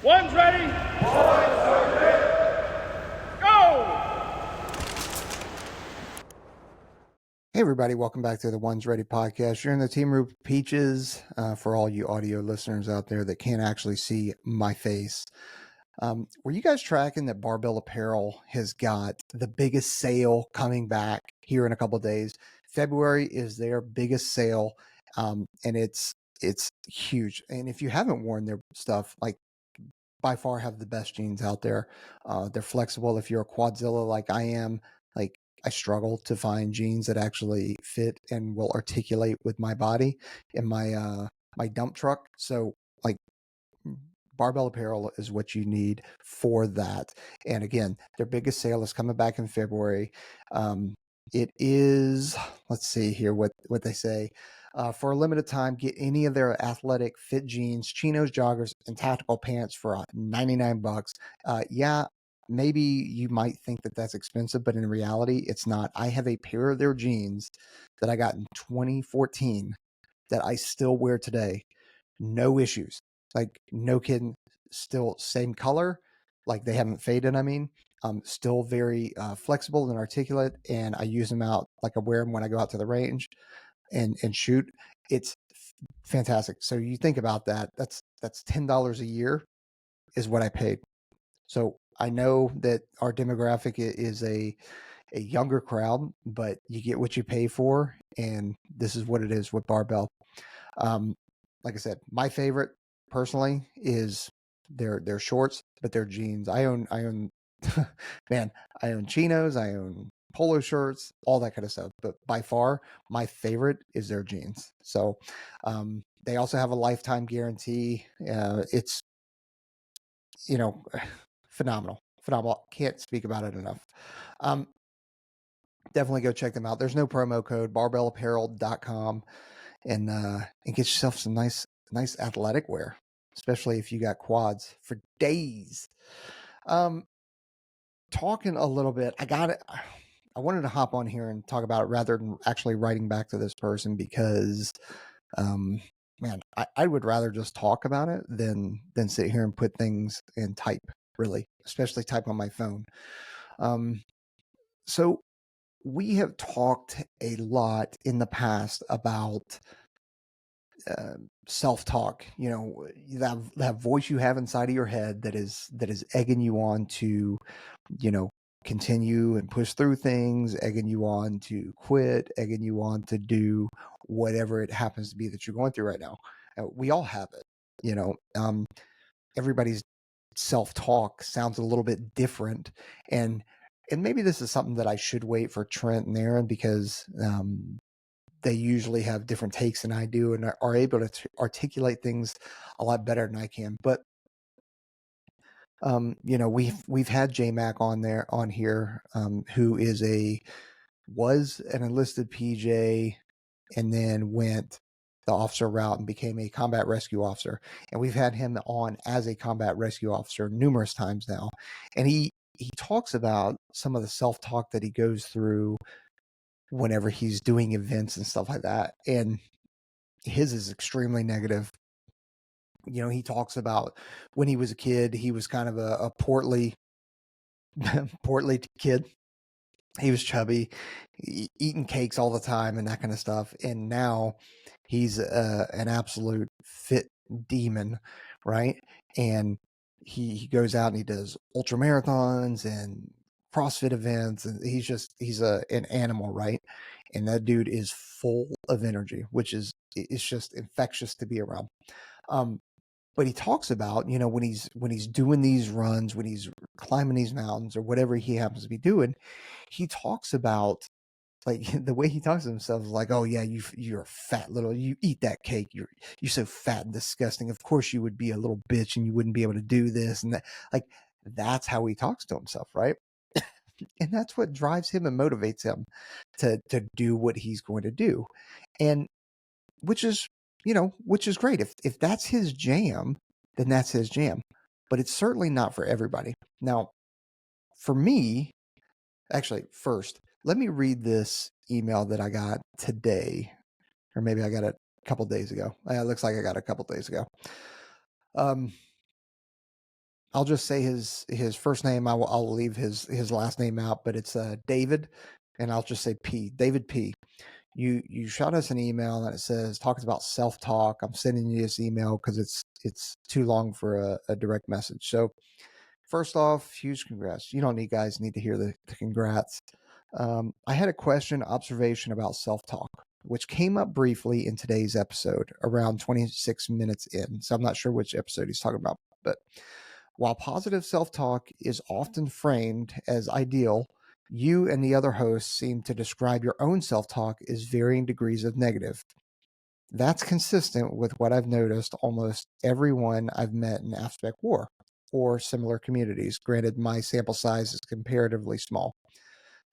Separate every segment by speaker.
Speaker 1: One's ready. Go!
Speaker 2: Hey everybody, welcome back to the One's Ready podcast. You're in the Team Room Peaches. For all you audio listeners out there that can't actually see my face, were you guys tracking that Barbell Apparel has got the biggest sale coming back here in a couple of days? February is their biggest sale, and it's huge. And if you haven't worn their stuff, like by far have the best jeans out there. They're flexible. If you're a quadzilla like I am, like I struggle to find jeans that actually fit and will articulate with my body in my dump truck. So like Barbell Apparel is what you need for that. And again, their biggest sale is coming back in February. It is, let's see here what they say. For a limited time, get any of their athletic fit jeans, chinos, joggers, and tactical pants for 99 bucks. Yeah, maybe you might think that that's expensive, but in reality, it's not. I have a pair of their jeans that I got in 2014 that I still wear today. No issues. Like, no kidding. Still same color. Like, they haven't faded, I mean. Still very flexible and articulate, and I use them out. Like, I wear them when I go out to the range and shoot. It's fantastic. So you think about that. That's $10 a year is what I paid. So I know that our demographic is a younger crowd, but you get what you pay for, and this is what it is with Barbell. Like I said, my favorite personally is their shorts, but their jeans. I own man, I own chinos, I own polo shirts, all that kind of stuff. But by far, my favorite is their jeans. So they also have a lifetime guarantee. It's phenomenal, phenomenal. Can't speak about it enough. Definitely go check them out. There's no promo code, barbellapparel.com, and get yourself some nice athletic wear, especially if you got quads for days. Talking a little bit, I wanted to hop on here and talk about it rather than actually writing back to this person because, man, I would rather just talk about it than sit here and put things and type, really, especially type on my phone. So we have talked a lot in the past about self-talk, that voice you have inside of your head that is egging you on to, continue and push through things, egging you on to quit, egging you on to do whatever it happens to be that you're going through right now. We all have it, everybody's self-talk sounds a little bit different, and maybe this is something that I should wait for Trent and Aaron because they usually have different takes than I do and are able to articulate things a lot better than I can. But we've had J-Mac on here, who was an enlisted PJ and then went the officer route and became a combat rescue officer. And we've had him on as a combat rescue officer numerous times now. And he talks about some of the self-talk that he goes through whenever he's doing events and stuff like that. And his is extremely negative. He talks about when he was a kid, he was kind of a portly, portly kid. He was chubby, eating cakes all the time and that kind of stuff. And now he's an absolute fit demon, right? And he goes out and he does ultra marathons and CrossFit events, and he's an animal, right? And that dude is full of energy, which is it's just infectious to be around. But he talks about, when he's doing these runs, when he's climbing these mountains or whatever he happens to be doing, he talks about, like, the way he talks to himself is like, oh yeah, you're a fat little, you eat that cake, you're so fat and disgusting. Of course you would be a little bitch and you wouldn't be able to do this and that. Like, that's how he talks to himself, right? And that's what drives him and motivates him to do what he's going to do. And which is great. If that's his jam, then that's his jam. But it's certainly not for everybody. Now, for me, actually, first, let me read this email that I got today, or maybe I got it a couple days ago. It looks like I got it a couple days ago. I'll just say his first name. I'll leave his last name out, but it's David, and I'll just say P. David P. You shot us an email and it says talks about self-talk. I'm sending you this email because it's too long for a direct message. So first off, huge congrats. You don't need guys need to hear the congrats. I had a question, observation about self-talk, which came up briefly in today's episode around 26 minutes in. So I'm not sure which episode he's talking about, but while positive self-talk is often framed as ideal, you and the other hosts seem to describe your own self-talk as varying degrees of negative. That's consistent with what I've noticed almost everyone I've met in Aspect War or similar communities. Granted, my sample size is comparatively small.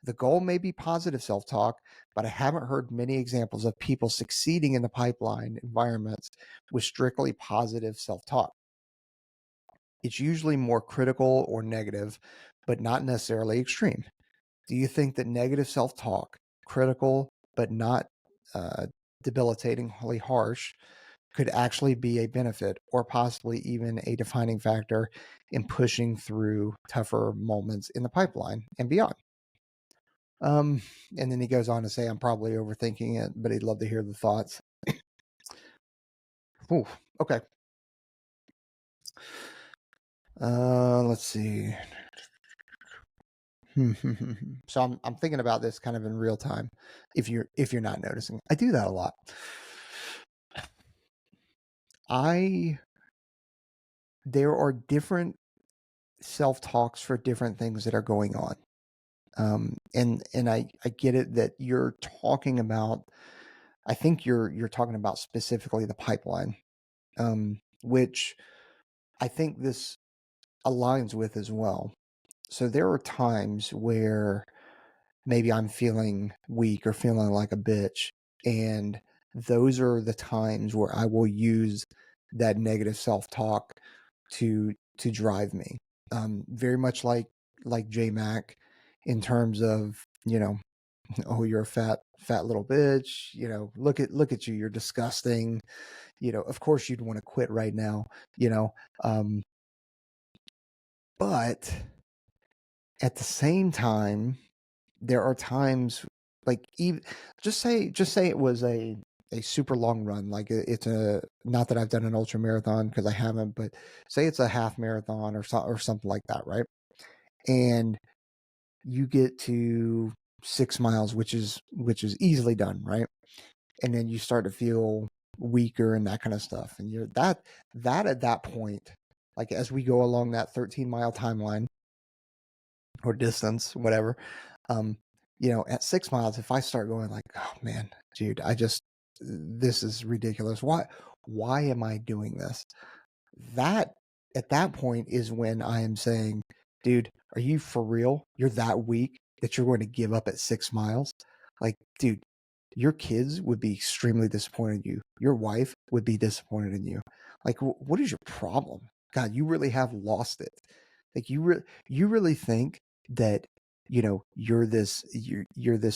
Speaker 2: The goal may be positive self-talk, but I haven't heard many examples of people succeeding in the pipeline environments with strictly positive self-talk. It's usually more critical or negative, but not necessarily extreme. Do you think that negative self-talk, critical but not uh, debilitatingly harsh, could actually be a benefit or possibly even a defining factor in pushing through tougher moments in the pipeline and beyond? Um, and then he goes on to say, I'm probably overthinking it, but he'd love to hear the thoughts. Ooh, okay. Let's see. So I'm thinking about this kind of in real time. If you're not noticing, I do that a lot. There are different self-talks for different things that are going on. And I get it that you're talking about, I think you're talking about specifically the pipeline, which I think this aligns with as well. So there are times where maybe I'm feeling weak or feeling like a bitch, and those are the times where I will use that negative self-talk to drive me. Very much like J Mac in terms of, oh, you're a fat little bitch, look at you, you're disgusting, of course you'd want to quit right now, you know. But at the same time, there are times like even just say it was a super long run, like it's a, not that I've done an ultra marathon because I haven't, but say it's a half marathon or something like that, right? And you get to 6 miles, which is easily done, right? And then you start to feel weaker and that kind of stuff, and you're that at that point, like as we go along that 13-mile timeline or distance, whatever, um, at 6 miles, if I start going like, oh man, dude, this is ridiculous. Why am I doing this? That at that point is when I am saying, dude, are you for real? You're that weak that you're going to give up at 6 miles? Like, dude, your kids would be extremely disappointed in you. Your wife would be disappointed in you. Like, what is your problem? God, you really have lost it. Like, you really think that you're this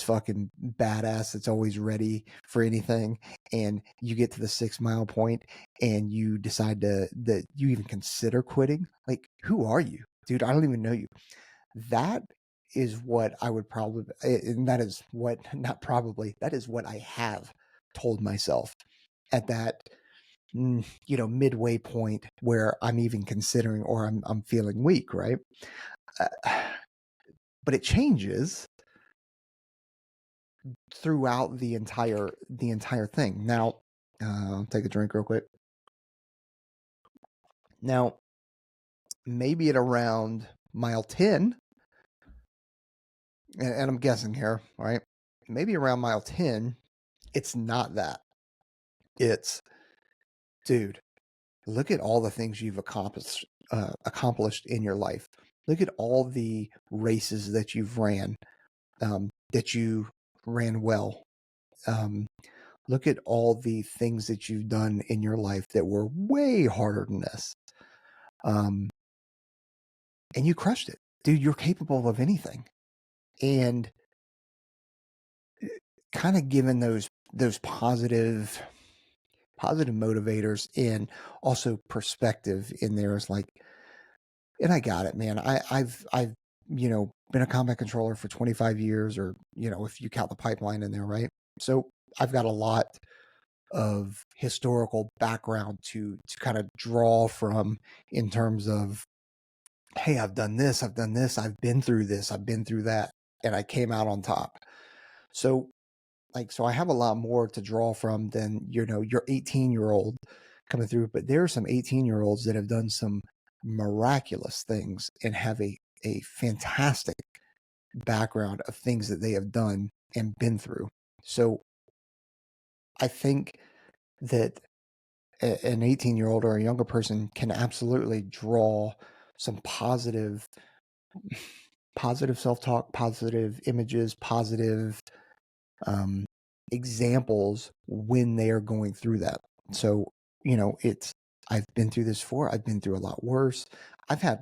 Speaker 2: fucking badass that's always ready for anything, and you get to the 6 mile point and you decide that you even consider quitting. Like, who are you, dude? I don't even know you. That is what I would probably, and that is what, not probably, that is what I have told myself at that, midway point where I'm even considering, or I'm feeling weak, right? Uh, but it changes throughout the entire thing. Now, I'll take a drink real quick. Now, maybe at around mile 10, and I'm guessing here, right? Maybe around mile 10, it's not that. It's, dude, look at all the things you've accomplished in your life. Look at all the races that you've that you ran well. Look at all the things that you've done in your life that were way harder than this. And you crushed it, dude. You're capable of anything. And kind of given those positive motivators and also perspective in there is like, And I got it, man. I've been a combat controller for 25 years, or if you count the pipeline in there, right? So I've got a lot of historical background to kind of draw from, in terms of, hey, I've done this, I've been through this, I've been through that, and I came out on top. So so I have a lot more to draw from than your 18-year-old coming through. But there are some 18-year-olds that have done some miraculous things and have a fantastic background of things that they have done and been through. So I think that an 18-year-old or a younger person can absolutely draw some positive self-talk, positive images, positive um, examples when they are going through that. So, I've been through this before. I've been through a lot worse. I've had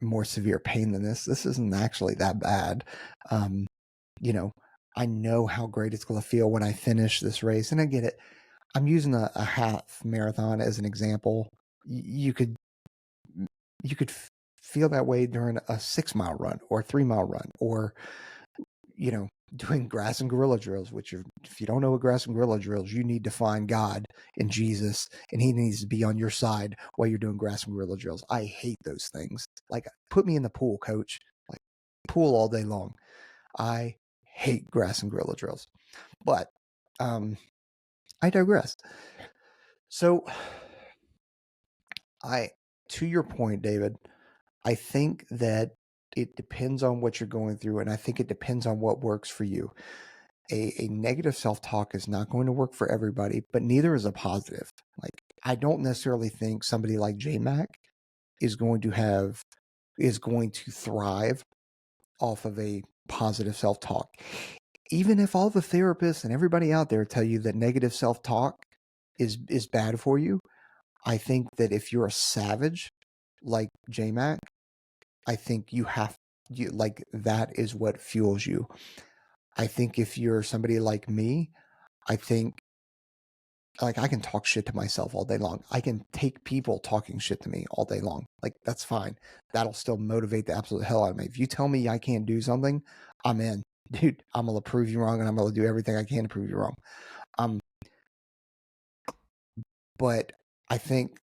Speaker 2: more severe pain than this. This isn't actually that bad. Um, you know, I know how great it's going to feel when I finish this race. And I get it. I'm using a half marathon as an example. You could feel that way during a 6 mile run or a 3 mile run, or doing grass and gorilla drills, which if you don't know what grass and gorilla drills, you need to find God and Jesus, and he needs to be on your side while you're doing grass and gorilla drills. I hate those things. Like, put me in the pool, coach. Like, pool all day long. I hate grass and gorilla drills. But I digress. So to your point, David, I think that it depends on what you're going through, and I think it depends on what works for you. A negative self-talk is not going to work for everybody, but neither is a positive. Like, I don't necessarily think somebody like J-Mac is going to thrive off of a positive self-talk. Even if all the therapists and everybody out there tell you that negative self-talk is bad for you, I think that if you're a savage like J-Mac, I think that is what fuels you. I think if you're somebody like me, I think, like, I can talk shit to myself all day long. I can take people talking shit to me all day long. Like, that's fine. That'll still motivate the absolute hell out of me. If you tell me I can't do something, I'm in. Dude, I'm going to prove you wrong, and I'm going to do everything I can to prove you wrong. But I think,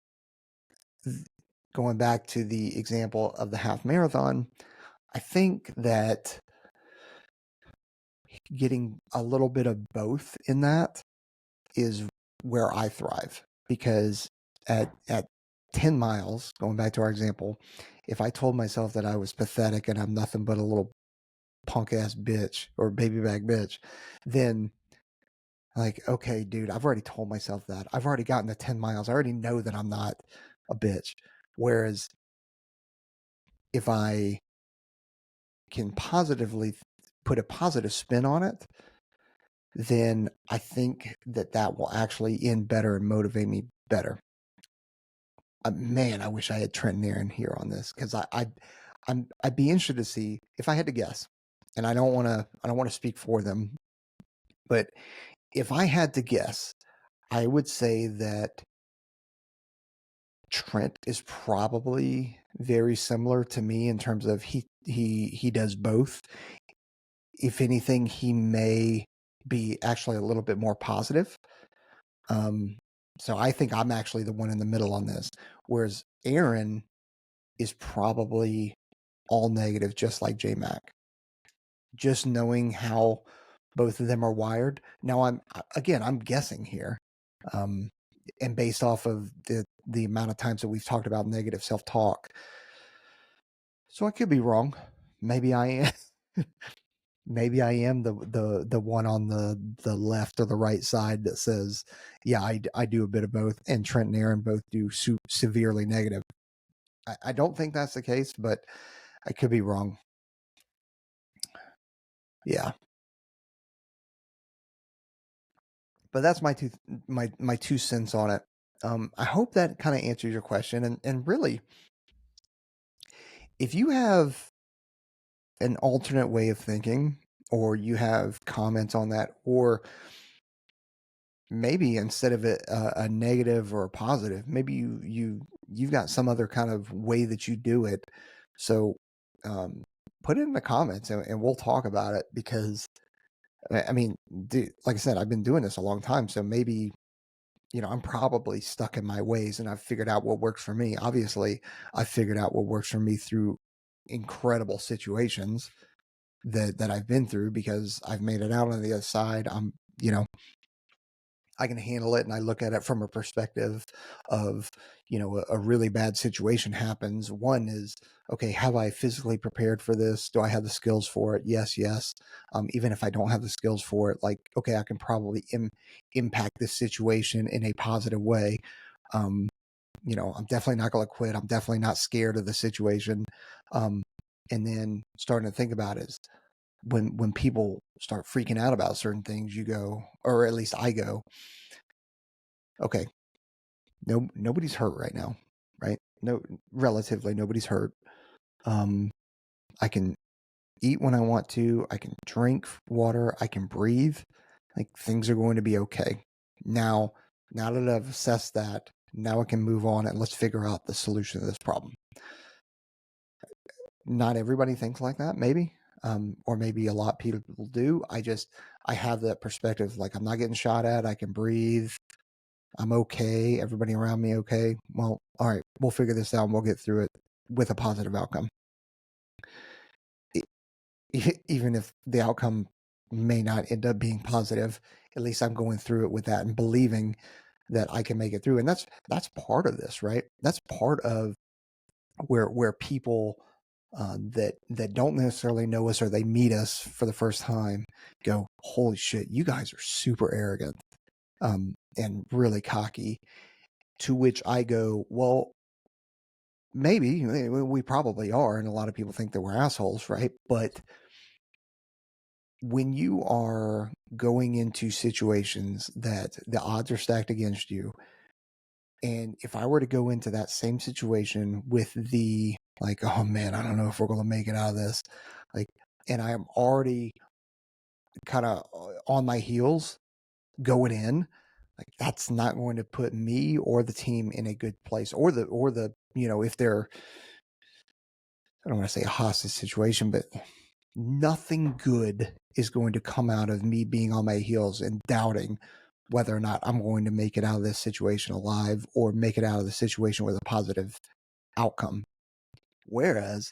Speaker 2: going back to the example of the half marathon, I think that getting a little bit of both in that is where I thrive, because at 10 miles, going back to our example, if I told myself that I was pathetic and I'm nothing but a little punk ass bitch or baby bag bitch, then, like, okay, dude, I've already told myself that. I've already gotten to 10 miles. I already know that I'm not a bitch. Whereas if I can positively put a positive spin on it, then I think that will actually end better and motivate me better. Man, I wish I had Trent and Aaron here on this, because I'd be interested to see, if I had to guess, and I don't want to speak for them, but if I had to guess, I would say that Trent is probably very similar to me in terms of he does both. If anything, he may be actually a little bit more positive. So I think I'm actually the one in the middle on this, whereas Aaron is probably all negative, just like J-Mac. Just knowing how both of them are wired. Now, I'm guessing here, and based off of the amount of times that we've talked about negative self-talk. So I could be wrong. Maybe I am. Maybe I am the one on the left or the right side that says, yeah, I do a bit of both, and Trent and Aaron both do severely negative. I don't think that's the case, but I could be wrong. Yeah. But that's my 2 cents on it. I hope that kind of answers your question. And really, if you have an alternate way of thinking, or you have comments on that, or maybe instead of a negative or a positive, maybe you you've got some other kind of way that you do it. So put it in the comments and we'll talk about it, because I mean, like I said, I've been doing this a long time. So maybe, I'm probably stuck in my ways and I've figured out what works for me. Obviously, I figured out what works for me through incredible situations that I've been through, because I've made it out on the other side. I can handle it, and I look at it from a perspective of, a really bad situation happens. One is, okay, have I physically prepared for this? Do I have the skills for it? Yes, yes. Even if I don't have the skills for it, like, okay, I can probably impact this situation in a positive way. I'm definitely not going to quit. I'm definitely not scared of the situation. And then starting to think about it is, when people start freaking out about certain things, you go, or at least I go, okay, nobody's hurt right now, right? No, relatively nobody's hurt. I can eat when I want to. I can drink water. I can breathe. Like, things are going to be okay. Now that I've assessed that, now I can move on and let's figure out the solution to this problem. Not everybody thinks like that, maybe. Or maybe a lot of people do. I have that perspective. Like, I'm not getting shot at. I can breathe. I'm okay. Everybody around me okay. Well, all right, we'll figure this out and we'll get through it with a positive outcome. Even if the outcome may not end up being positive, at least I'm going through it with that and believing that I can make it through. And that's part of this, right? That's part of where people that don't necessarily know us, or they meet us for the first time, go, holy shit, you guys are super arrogant and really cocky. To which I go, well, maybe we probably are, and a lot of people think that we're assholes, right? But when you are going into situations that the odds are stacked against you, and if I were to go into that same situation with the, like, oh man, I don't know if we're going to make it out of this, like, and I am already kind of on my heels going in, like, that's not going to put me or the team in a good place, or the if they're, I don't want to say a hostage situation, but nothing good is going to come out of me being on my heels and doubting whether or not I'm going to make it out of this situation alive, or make it out of the situation with a positive outcome. Whereas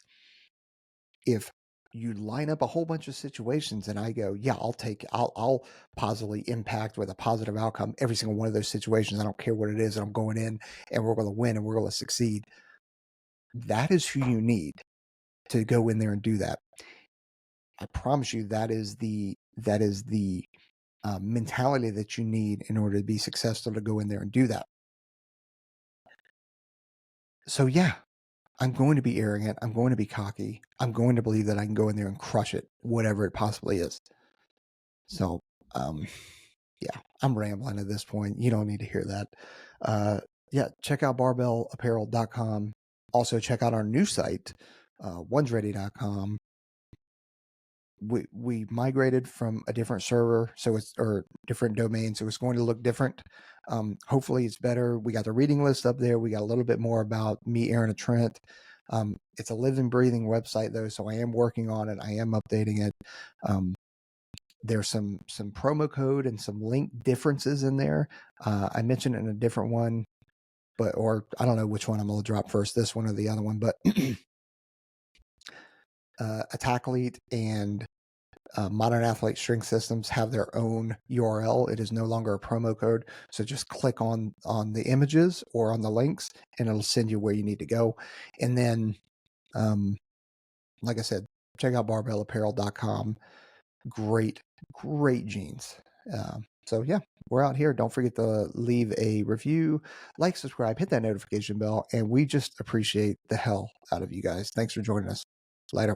Speaker 2: if you line up a whole bunch of situations and I go, yeah, I'll positively impact with a positive outcome every single one of those situations. I don't care what it is, and I'm going in and we're going to win and we're going to succeed. That is who you need to go in there and do that. I promise you, that is the mentality that you need in order to be successful, to go in there and do that. So yeah, I'm going to be arrogant. I'm going to be cocky. I'm going to believe that I can go in there and crush it, whatever it possibly is. So, yeah, I'm rambling at this point. You don't need to hear that. Yeah, check out barbellapparel.com. Also, check out our new site, ONESREADY.com. We migrated from a different server, or different domain, so it's going to look different. Hopefully it's better. We got the reading list up there. We got a little bit more about me, Aaron, and Trent. It's a living, breathing website though, so I am working on it. I am updating it. There's some promo code and some link differences in there. I mentioned it in a different one, or I don't know which one I'm going to drop first, this one or the other one, but Attacklete and Modern Athlete Strength Systems have their own URL. It is no longer a promo code. So just click on the images or on the links and it'll send you where you need to go. And then, like I said, check out barbellapparel.com. Great jeans. So yeah, we're out here. Don't forget to leave a review, like, subscribe, hit that notification bell, and we just appreciate the hell out of you guys. Thanks for joining us. Later.